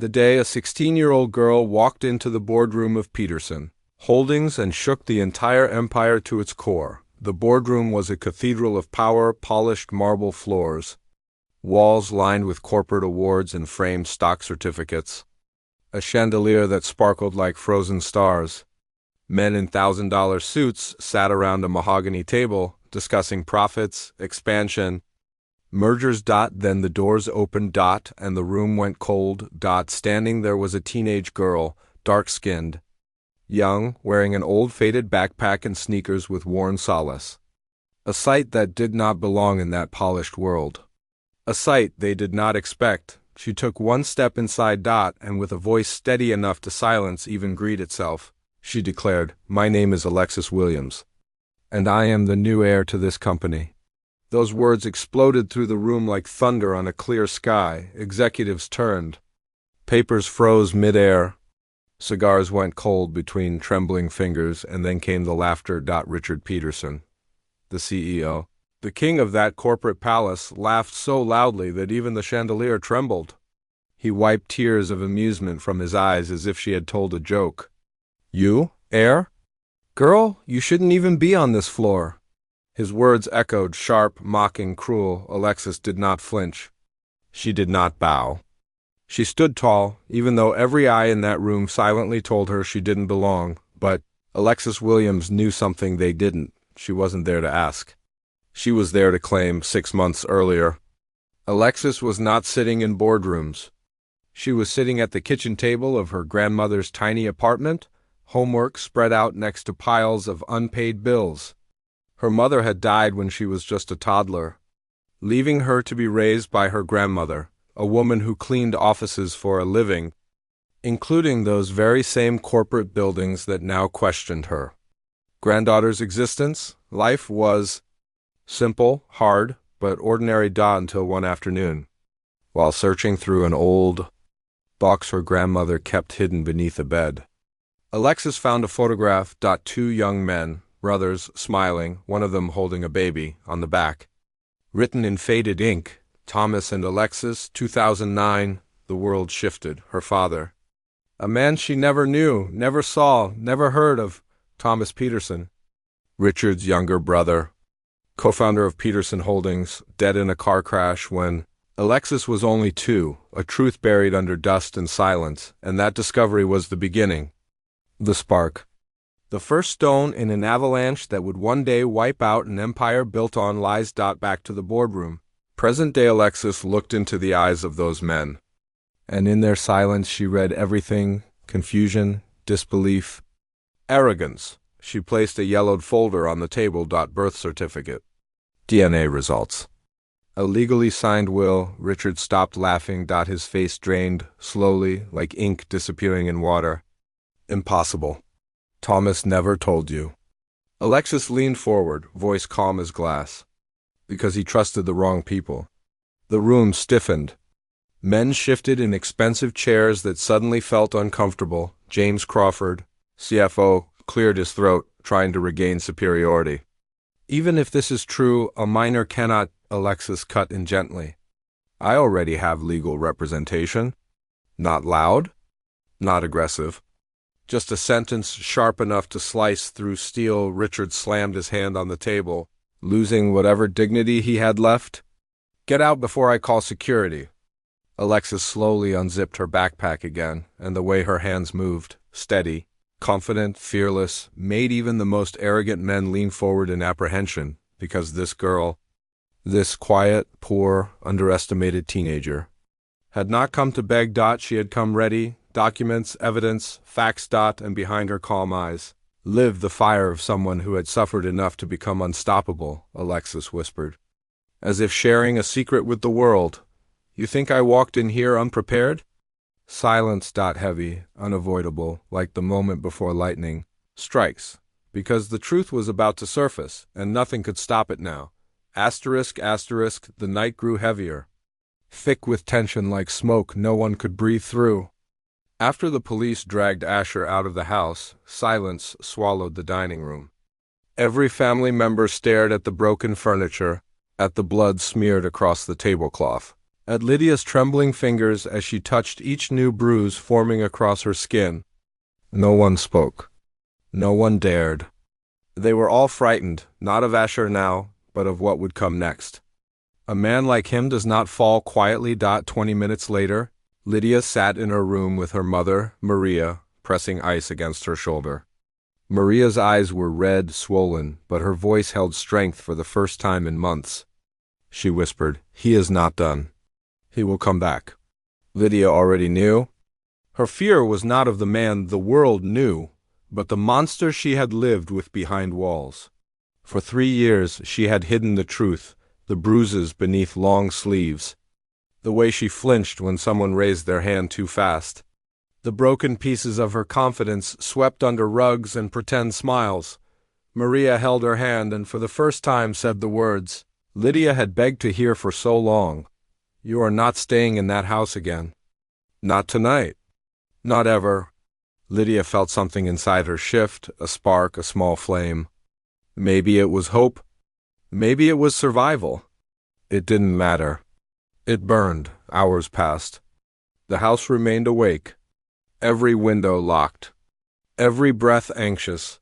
The day a 16-year-old girl walked into the boardroom of Peterson Holdings and shook the entire empire to its core. The boardroom was a cathedral of power, polished marble floors, walls lined with corporate awards and framed stock certificates, a chandelier that sparkled like frozen stars. Men in $1,000 suits sat around a mahogany table, discussing profits, expansion, mergers. Then the doors opened, and the room went cold. Standing there was a teenage girl, dark-skinned, young, wearing an old faded backpack and sneakers with worn solace. A sight that did not belong in that polished world. A sight they did not expect. She took one step inside, and with a voice steady enough to silence even greed itself, she declared, "My name is Alexis Williams, and I am the new heir to this company." Those words exploded through the room like thunder on a clear sky. Executives turned. Papers froze mid-air. Cigars went cold between trembling fingers, and then came the laughter. Richard Peterson, the CEO, the king of that corporate palace, laughed so loudly that even the chandelier trembled. He wiped tears of amusement from his eyes as if she had told a joke. "You, heir? Girl, you shouldn't even be on this floor." His words echoed, sharp, mocking, cruel. Alexis did not flinch. She did not bow. She stood tall, even though every eye in that room silently told her she didn't belong. But Alexis Williams knew something they didn't. She wasn't there to ask. She was there to claim 6 months earlier. Alexis was not sitting in boardrooms. She was sitting at the kitchen table of her grandmother's tiny apartment, homework spread out next to piles of unpaid bills. Her mother had died when she was just a toddler, leaving her to be raised by her grandmother, a woman who cleaned offices for a living, including those very same corporate buildings that now questioned her. Granddaughter's existence, life was simple, hard, but ordinary. Until one afternoon, while searching through an old box her grandmother kept hidden beneath a bed, Alexis found a photograph. Two young men, brothers, smiling, one of them holding a baby, on the back. Written in faded ink, Thomas and Alexis, 2009, the world shifted. Her father, a man she never knew, never saw, never heard of, Thomas Peterson. Richard's younger brother, co-founder of Peterson Holdings, dead in a car crash when Alexis was only 2, a truth buried under dust and silence, and that discovery was the beginning. The spark. The first stone in an avalanche that would one day wipe out an empire built on lies. Back to the boardroom. Present-day Alexis looked into the eyes of those men, and in their silence she read everything: confusion, disbelief, arrogance. She placed a yellowed folder on the table. Birth certificate. DNA results. A legally signed will. Richard stopped laughing. His face drained, slowly, like ink disappearing in water. Impossible. Thomas never told you. Alexis leaned forward, voice calm as glass. Because he trusted the wrong people. The room stiffened. Men shifted in expensive chairs that suddenly felt uncomfortable. James Crawford, CFO, cleared his throat, trying to regain superiority. "Even if this is true, a minor cannot," Alexis cut in gently. "I already have legal representation." Not loud, not aggressive. Just a sentence sharp enough to slice through steel. Richard slammed his hand on the table, losing whatever dignity he had left. "Get out before I call security." Alexis slowly unzipped her backpack again, and the way her hands moved, steady, confident, fearless, made even the most arrogant men lean forward in apprehension, because this girl, this quiet, poor, underestimated teenager, had not come to beg. She had come ready. Documents, evidence, facts. And behind her calm eyes lived the fire of someone who had suffered enough to become unstoppable. Alexis whispered, as if sharing a secret with the world. "You think I walked in here unprepared?" Silence. Heavy, unavoidable, like the moment before lightning strikes, because the truth was about to surface, and nothing could stop it now. Asterisk. The night grew heavier, thick with tension like smoke no one could breathe through. After the police dragged Asher out of the house, silence swallowed the dining room. Every family member stared at the broken furniture, at the blood smeared across the tablecloth. at Lydia's trembling fingers as she touched each new bruise forming across her skin. No one spoke. No one dared. They were all frightened, not of Asher now, but of what would come next. A man like him does not fall quietly. 20 minutes later, Lydia sat in her room with her mother, Maria, pressing ice against her shoulder. Maria's eyes were red, swollen, but her voice held strength for the first time in months. She whispered, "He is not done. He will come back." Lydia already knew. Her fear was not of the man the world knew, but the monster she had lived with behind walls. For 3 years she had hidden the truth, the bruises beneath long sleeves, the way she flinched when someone raised their hand too fast, the broken pieces of her confidence swept under rugs and pretend smiles. Maria held her hand and for the first time said the words Lydia had begged to hear for so long. "You are not staying in that house again. Not tonight. Not ever." Lydia felt something inside her shift, a spark, a small flame. Maybe it was hope. Maybe it was survival. It didn't matter. It burned. Hours passed. The house remained awake. Every window locked. Every breath anxious.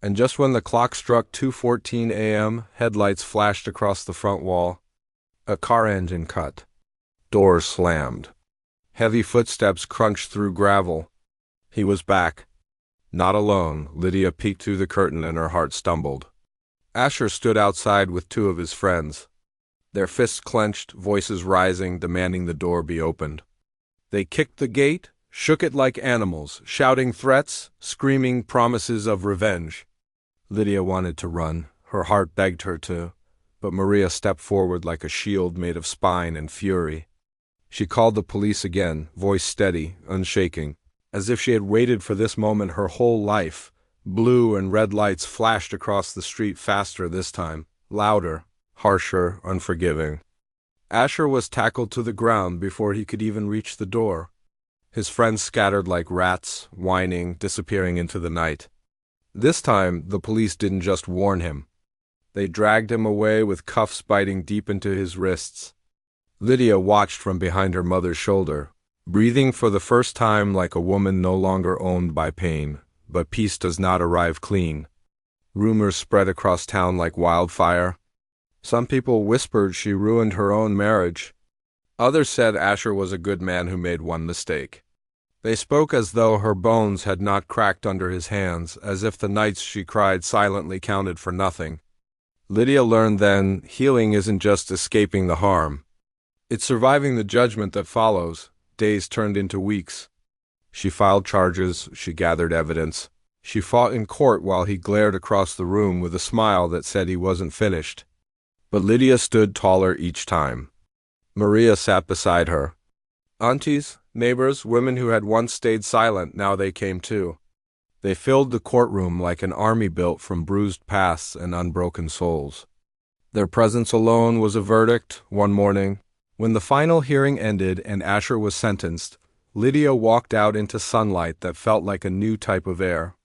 And just when the clock struck 2:14 a.m., headlights flashed across the front wall. A car engine cut. Doors slammed. Heavy footsteps crunched through gravel. He was back. Not alone. Lydia peeked through the curtain and her heart stumbled. Asher stood outside with 2 of his friends. Their fists clenched, voices rising, demanding the door be opened. They kicked the gate, shook it like animals, shouting threats, screaming promises of revenge. Lydia wanted to run. Her heart begged her to, but Maria stepped forward like a shield made of spine and fury. She called the police again, voice steady, unshaking, as if she had waited for this moment her whole life. Blue and red lights flashed across the street faster this time, louder, harsher, unforgiving. Asher was tackled to the ground before he could even reach the door. His friends scattered like rats, whining, disappearing into the night. This time, the police didn't just warn him. They dragged him away with cuffs biting deep into his wrists. Lydia watched from behind her mother's shoulder, breathing for the first time like a woman no longer owned by pain. But peace does not arrive clean. Rumors spread across town like wildfire. Some people whispered she ruined her own marriage. Others said Asher was a good man who made one mistake. They spoke as though her bones had not cracked under his hands, as if the nights she cried silently counted for nothing. Lydia learned then, healing isn't just escaping the harm. It's surviving the judgment that follows. Days turned into weeks. She filed charges, she gathered evidence. She fought in court while he glared across the room with a smile that said he wasn't finished. But Lydia stood taller each time. Maria sat beside her. Aunties, neighbors, women who had once stayed silent, now they came too. They filled the courtroom like an army built from bruised pasts and unbroken souls. Their presence alone was a verdict. One morning, when the final hearing ended and Asher was sentenced, Lydia walked out into sunlight that felt like a new type of air.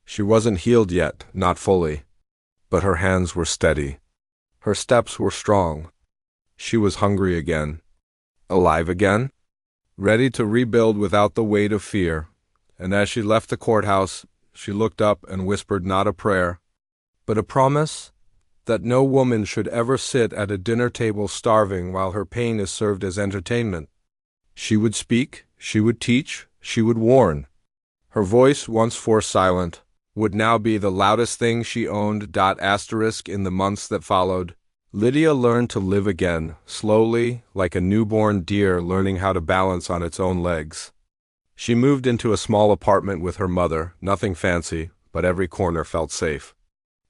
She wasn't healed yet, not fully, but her hands were steady. Her steps were strong. She was hungry again. Alive again? Ready to rebuild without the weight of fear. And as she left the courthouse, she looked up and whispered not a prayer, but a promise that no woman should ever sit at a dinner table starving while her pain is served as entertainment. She would speak, she would teach, she would warn. Her voice, once forced silent, would now be the loudest thing she owned. In the months that followed, Lydia learned to live again, slowly, like a newborn deer learning how to balance on its own legs. She moved into a small apartment with her mother, nothing fancy, but every corner felt safe.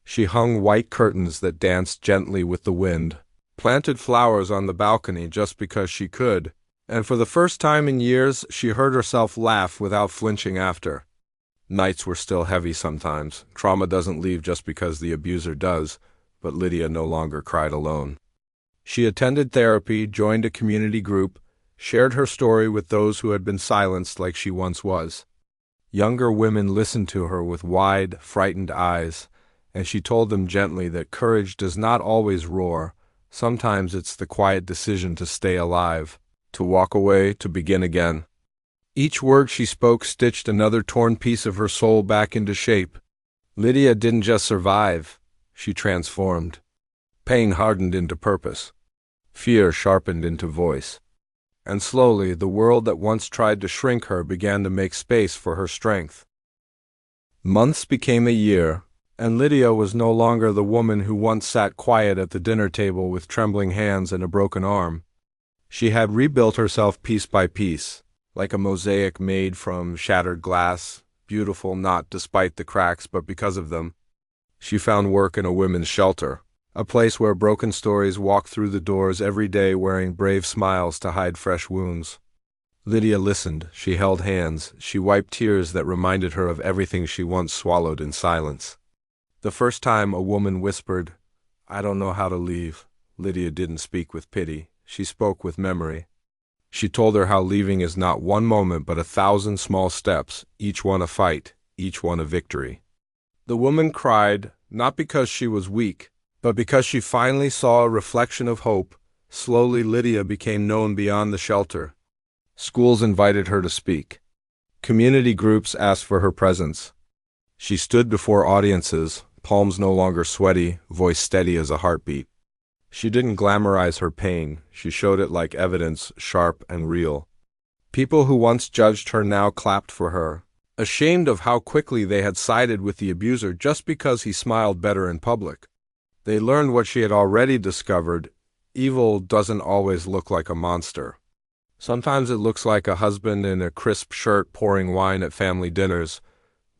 She hung white curtains that danced gently with the wind, planted flowers on the balcony just because she could, and for the first time in years she heard herself laugh without flinching after. Nights were still heavy sometimes. Trauma doesn't leave just because the abuser does, but Lydia no longer cried alone. She attended therapy, joined a community group, shared her story with those who had been silenced like she once was. Younger women listened to her with wide, frightened eyes, and she told them gently that courage does not always roar, Sometimes it's the quiet decision to stay alive, to walk away, to begin again. Each word she spoke stitched another torn piece of her soul back into shape. Lydia didn't just survive, she transformed. Pain hardened into purpose. Fear sharpened into voice. And slowly, the world that once tried to shrink her began to make space for her strength. Months became a year, and Lydia was no longer the woman who once sat quiet at the dinner table with trembling hands and a broken arm. She had rebuilt herself piece by piece, like a mosaic made from shattered glass, beautiful not despite the cracks but because of them. She found work in a women's shelter, a place where broken stories walked through the doors every day wearing brave smiles to hide fresh wounds. Lydia listened, she held hands, she wiped tears that reminded her of everything she once swallowed in silence. The first time a woman whispered, "I don't know how to leave," Lydia didn't speak with pity, she spoke with memory. She told her how leaving is not one moment but 1,000 small steps, each one a fight, each one a victory. The woman cried, not because she was weak, but because she finally saw a reflection of hope. Slowly Lydia became known beyond the shelter. Schools invited her to speak. Community groups asked for her presence. She stood before audiences, palms no longer sweaty, voice steady as a heartbeat. She didn't glamorize her pain, she showed it like evidence, sharp and real. People who once judged her now clapped for her, ashamed of how quickly they had sided with the abuser just because he smiled better in public. They learned what she had already discovered: evil doesn't always look like a monster. Sometimes it looks like a husband in a crisp shirt pouring wine at family dinners.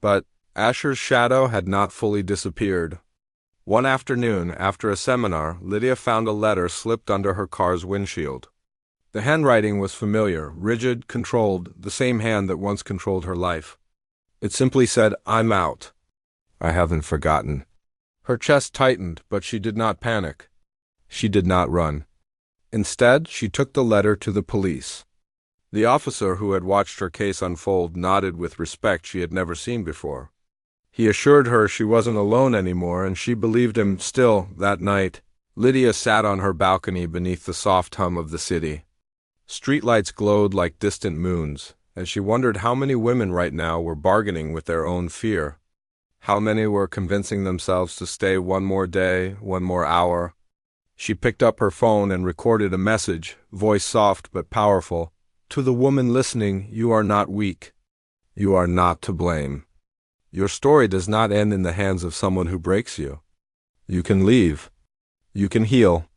But Asher's shadow had not fully disappeared. One afternoon, after a seminar, Lydia found a letter slipped under her car's windshield. The handwriting was familiar, rigid, controlled, the same hand that once controlled her life. It simply said, "I'm out. I haven't forgotten." Her chest tightened, but she did not panic. She did not run. Instead, she took the letter to the police. The officer who had watched her case unfold nodded with respect she had never seen before. He assured her she wasn't alone anymore, and she believed him. Still, that night, Lydia sat on her balcony beneath the soft hum of the city. Streetlights glowed like distant moons, and she wondered how many women right now were bargaining with their own fear. How many were convincing themselves to stay one more day, one more hour. She picked up her phone and recorded a message, voice soft but powerful. "To the woman listening, you are not weak. You are not to blame. Your story does not end in the hands of someone who breaks you. You can leave. You can heal.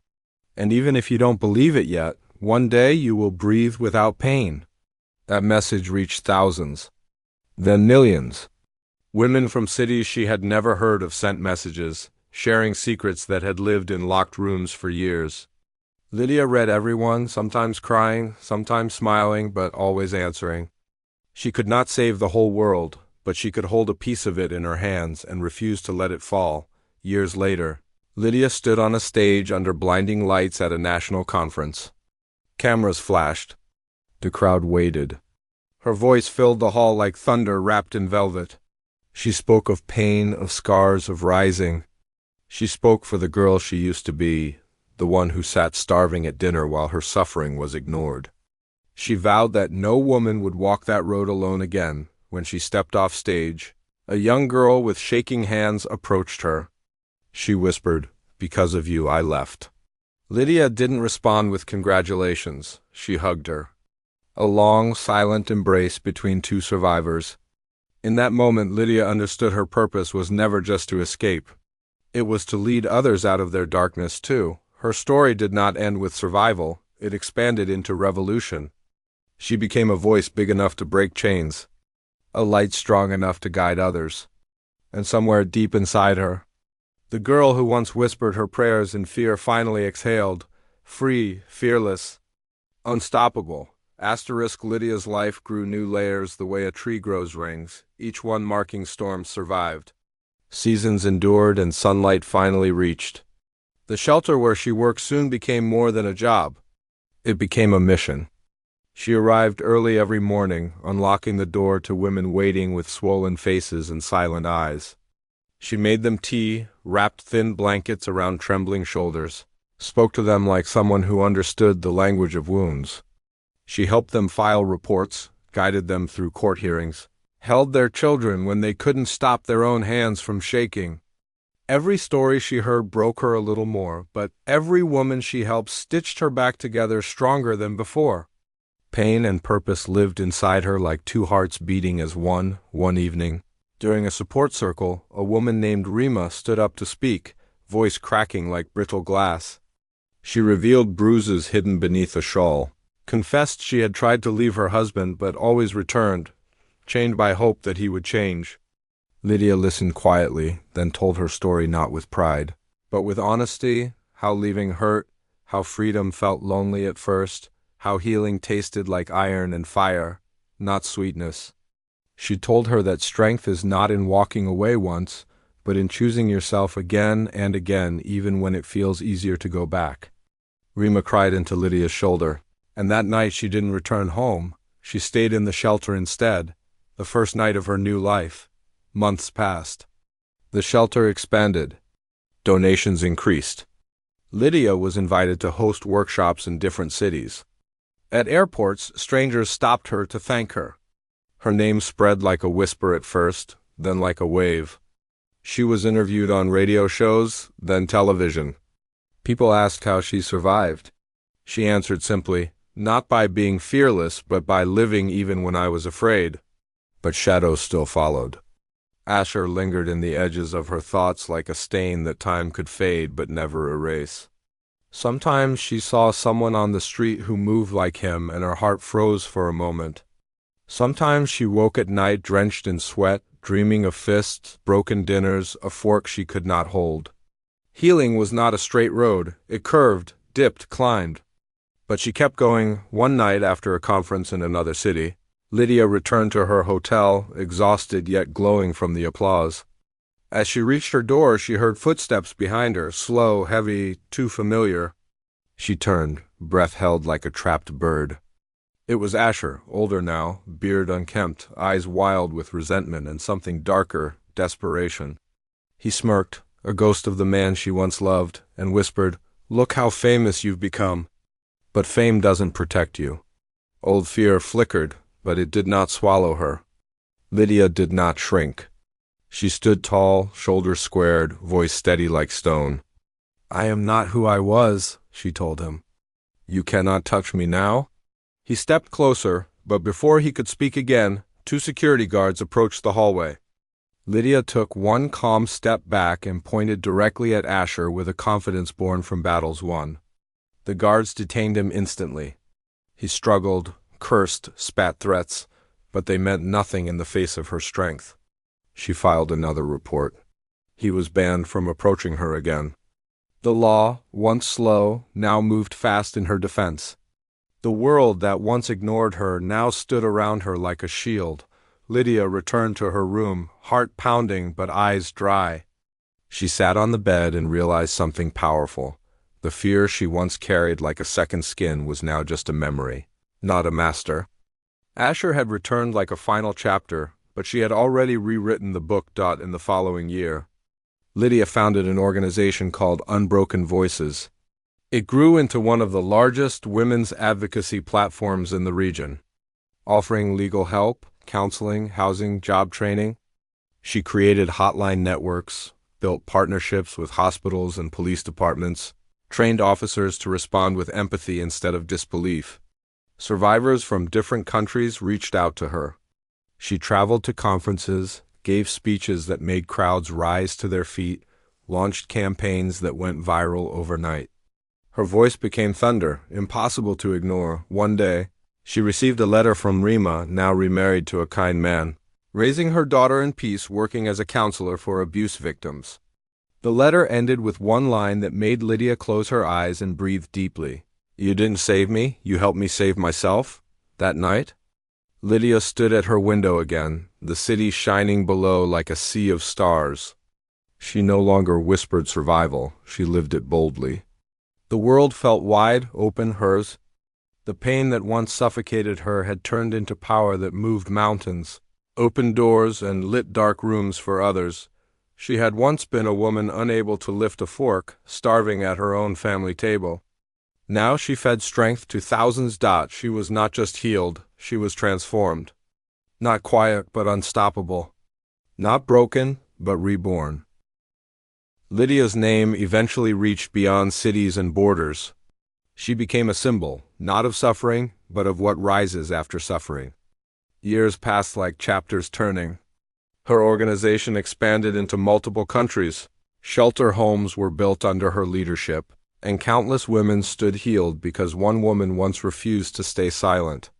And even if you don't believe it yet, one day you will breathe without pain." That message reached thousands, then millions. Women from cities she had never heard of sent messages, sharing secrets that had lived in locked rooms for years. Lydia read everyone, sometimes crying, sometimes smiling, but always answering. She could not save the whole world, but she could hold a piece of it in her hands and refuse to let it fall. Years later, Lydia stood on a stage under blinding lights at a national conference. Cameras flashed. The crowd waited. Her voice filled the hall like thunder wrapped in velvet. She spoke of pain, of scars, of rising. She spoke for the girl she used to be, the one who sat starving at dinner while her suffering was ignored. She vowed that no woman would walk that road alone again. When she stepped off stage, a young girl with shaking hands approached her. She whispered, "Because of you, I left." Lydia didn't respond with congratulations. She hugged her. A long, silent embrace between two survivors. In that moment, Lydia understood her purpose was never just to escape. It was to lead others out of their darkness, too. Her story did not end with survival. It expanded into revolution. She became a voice big enough to break chains, a light strong enough to guide others. And somewhere deep inside her, the girl who once whispered her prayers in fear finally exhaled, free, fearless, unstoppable. Lydia's life grew new layers the way a tree grows rings, each one marking storms survived. Seasons endured and sunlight finally reached. The shelter where she worked soon became more than a job. It became a mission. She arrived early every morning, unlocking the door to women waiting with swollen faces and silent eyes. She made them tea, wrapped thin blankets around trembling shoulders. spoke to them like someone who understood the language of wounds. She helped them file reports, guided them through court hearings, held their children when they couldn't stop their own hands from shaking. Every story she heard broke her a little more, but every woman she helped stitched her back together stronger than before. Pain and purpose lived inside her like two hearts beating as one evening. During a support circle, a woman named Rima stood up to speak, voice cracking like brittle glass. She revealed bruises hidden beneath a shawl, confessed she had tried to leave her husband but always returned, chained by hope that he would change. Lydia listened quietly, then told her story not with pride, but with honesty, how leaving hurt, how freedom felt lonely at first, how healing tasted like iron and fire, not sweetness. She told her that strength is not in walking away once, but in choosing yourself again and again even when it feels easier to go back. Rima cried into Lydia's shoulder, and that night she didn't return home. She stayed in the shelter instead, the first night of her new life. Months passed. The shelter expanded. Donations increased. Lydia was invited to host workshops in different cities. At airports, strangers stopped her to thank her. Her name spread like a whisper at first, then like a wave. She was interviewed on radio shows, then television. People asked how she survived. She answered simply, "Not by being fearless, but by living even when I was afraid." But shadows still followed. Asher lingered in the edges of her thoughts like a stain that time could fade but never erase. Sometimes she saw someone on the street who moved like him and her heart froze for a moment. Sometimes she woke at night drenched in sweat, dreaming of fists, broken dinners, a fork she could not hold. Healing was not a straight road. It curved, dipped, climbed. But she kept going. One night after a conference in another city, Lydia returned to her hotel, exhausted yet glowing from the applause. As she reached her door, she heard footsteps behind her, slow, heavy, too familiar. She turned, breath held like a trapped bird. It was Asher, older now, beard unkempt, eyes wild with resentment and something darker, desperation. He smirked, a ghost of the man she once loved, and whispered, "Look how famous you've become." But fame doesn't protect you. Old fear flickered, but it did not swallow her. Lydia did not shrink. She stood tall, shoulders squared, voice steady like stone. "I am not who I was," she told him. "You cannot touch me now?" He stepped closer, but before he could speak again, two security guards approached the hallway. Lydia took one calm step back and pointed directly at Asher with a confidence born from battles won. The guards detained him instantly. He struggled, cursed, spat threats, but they meant nothing in the face of her strength. She filed another report. He was banned from approaching her again. The law, once slow, now moved fast in her defense. The world that once ignored her now stood around her like a shield. Lydia returned to her room, heart pounding but eyes dry. She sat on the bed and realized something powerful. The fear she once carried like a second skin was now just a memory, not a master. Asher had returned like a final chapter, but she had already rewritten the book. In the following year, Lydia founded an organization called Unbroken Voices. It grew into one of the largest women's advocacy platforms in the region, offering legal help, counseling, housing, job training. She created hotline networks, built partnerships with hospitals and police departments, trained officers to respond with empathy instead of disbelief. Survivors from different countries reached out to her. She traveled to conferences, gave speeches that made crowds rise to their feet, launched campaigns that went viral overnight. Her voice became thunder, impossible to ignore. One day, she received a letter from Rima, now remarried to a kind man, raising her daughter in peace, working as a counselor for abuse victims. The letter ended with one line that made Lydia close her eyes and breathe deeply. "You didn't save me, you helped me save myself." That night, Lydia stood at her window again, the city shining below like a sea of stars. She no longer whispered survival, she lived it boldly. The world felt wide, open, hers. The pain that once suffocated her had turned into power that moved mountains, opened doors, and lit dark rooms for others. She had once been a woman unable to lift a fork, starving at her own family table. Now she fed strength to thousands. She was not just healed, she was transformed. Not quiet, but unstoppable. Not broken, but reborn. Lydia's name eventually reached beyond cities and borders. She became a symbol, not of suffering, but of what rises after suffering. Years passed like chapters turning. Her organization expanded into multiple countries. Shelter homes were built under her leadership, and countless women stood healed because one woman once refused to stay silent.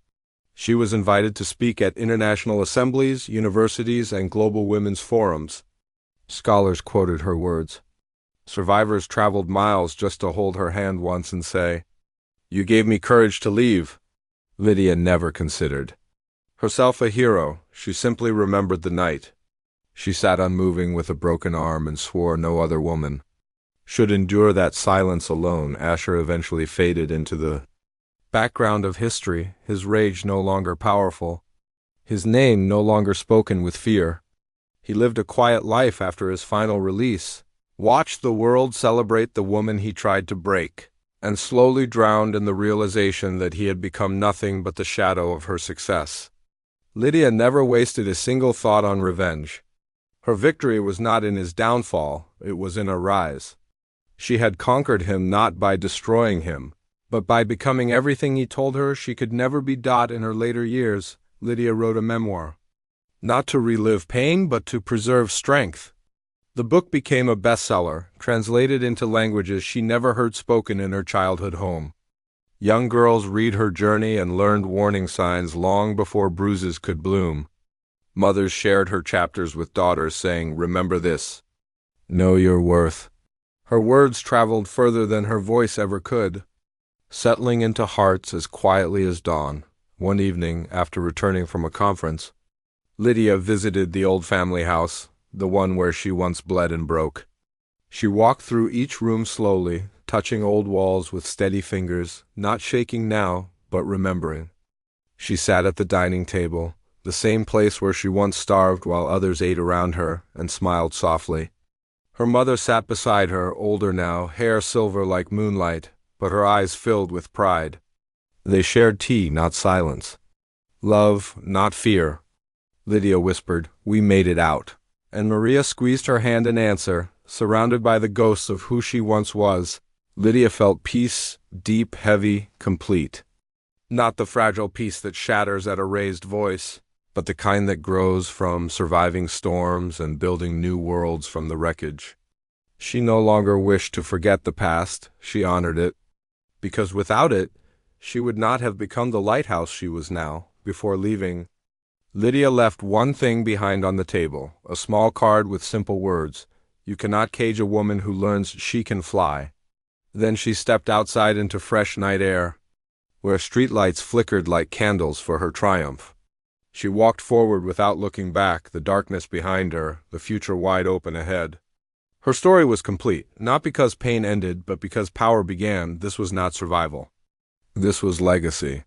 She was invited to speak at international assemblies, universities, and global women's forums. Scholars quoted her words. Survivors traveled miles just to hold her hand once and say, "You gave me courage to leave." Lydia never considered herself a hero. She simply remembered the night. She sat unmoving with a broken arm and swore no other woman should endure that silence alone. Asher eventually faded into the background of history, his rage no longer powerful, his name no longer spoken with fear. He lived a quiet life after his final release, watched the world celebrate the woman he tried to break, and slowly drowned in the realization that he had become nothing but the shadow of her success. Lydia never wasted a single thought on revenge. Her victory was not in his downfall, it was in her rise. She had conquered him not by destroying him, but by becoming everything he told her she could never be. In her later years, Lydia wrote a memoir. Not to relive pain, but to preserve strength. The book became a bestseller, translated into languages she never heard spoken in her childhood home. Young girls read her journey and learned warning signs long before bruises could bloom. Mothers shared her chapters with daughters, saying, "Remember this. Know your worth." Her words traveled further than her voice ever could, settling into hearts as quietly as dawn. One evening, after returning from a conference, Lydia visited the old family house, the one where she once bled and broke. She walked through each room slowly, touching old walls with steady fingers, not shaking now, but remembering. She sat at the dining table, the same place where she once starved while others ate around her, and smiled softly. Her mother sat beside her, older now, hair silver like moonlight, but her eyes filled with pride. They shared tea, not silence. Love, not fear. Lydia whispered, "We made it out." And Maria squeezed her hand in answer. Surrounded by the ghosts of who she once was, Lydia felt peace, deep, heavy, complete. Not the fragile peace that shatters at a raised voice, but the kind that grows from surviving storms and building new worlds from the wreckage. She no longer wished to forget the past, she honored it, because without it, she would not have become the lighthouse she was now. Before leaving, Lydia left one thing behind on the table, a small card with simple words, "You cannot cage a woman who learns she can fly." Then she stepped outside into fresh night air, where streetlights flickered like candles for her triumph. She walked forward without looking back, the darkness behind her, the future wide open ahead. Her story was complete, not because pain ended, but because power began. This was not survival. This was legacy.